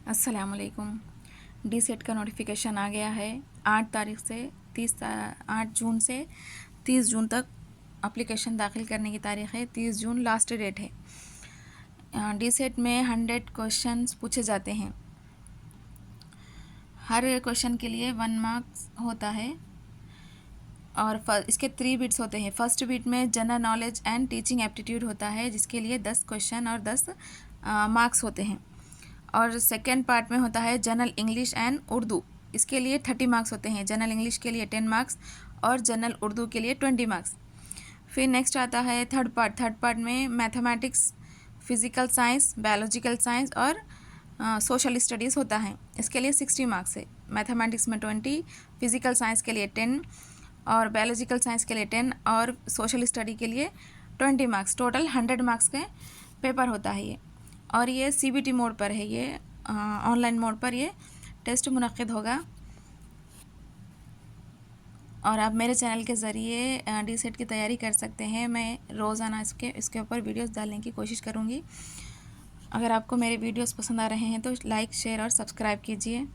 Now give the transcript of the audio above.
अस्सलामुअलैकुम। D set का notification आ गया है। 8 जून से 30 जून तक एप्लीकेशन दाखिल करने की तारीख़ है। 30 जून लास्ट डेट है। डी सेट में 100 क्वेश्चंस पूछे जाते हैं। हर क्वेश्चन के लिए 1 मार्क्स होता है और इसके 3 बिट्स होते हैं। फर्स्ट बिट में general knowledge and teaching aptitude होता है, जिसके लिए 10 क्वेश्चन और 10 मार्क्स होते हैं। और सेकेंड पार्ट में होता है जनरल इंग्लिश एंड उर्दू, इसके लिए 30 मार्क्स होते हैं। जनरल इंग्लिश के लिए 10 मार्क्स और जनरल उर्दू के लिए 20 मार्क्स। फिर नेक्स्ट आता है थर्ड पार्ट में mathematics, physical science, biological science और सोशल स्टडीज़ होता है। इसके लिए 60 मार्क्स है। मैथमेटिक्स में 20, फिज़िकल साइंस के लिए 10 और बायोलॉजिकल साइंस के लिए 10 और सोशल स्टडी के लिए 20 मार्क्स। टोटल 100 मार्क्स के पेपर होता है ये। और ये CBT मोड पर है, ये ऑनलाइन मोड पर ये टेस्ट मुनक्किद होगा। और आप मेरे चैनल के ज़रिए डी सेट की तैयारी कर सकते हैं। मैं रोज़ाना इसके ऊपर वीडियोस डालने की कोशिश करूँगी। अगर आपको मेरे वीडियोस पसंद आ रहे हैं तो लाइक, शेयर और सब्सक्राइब कीजिए।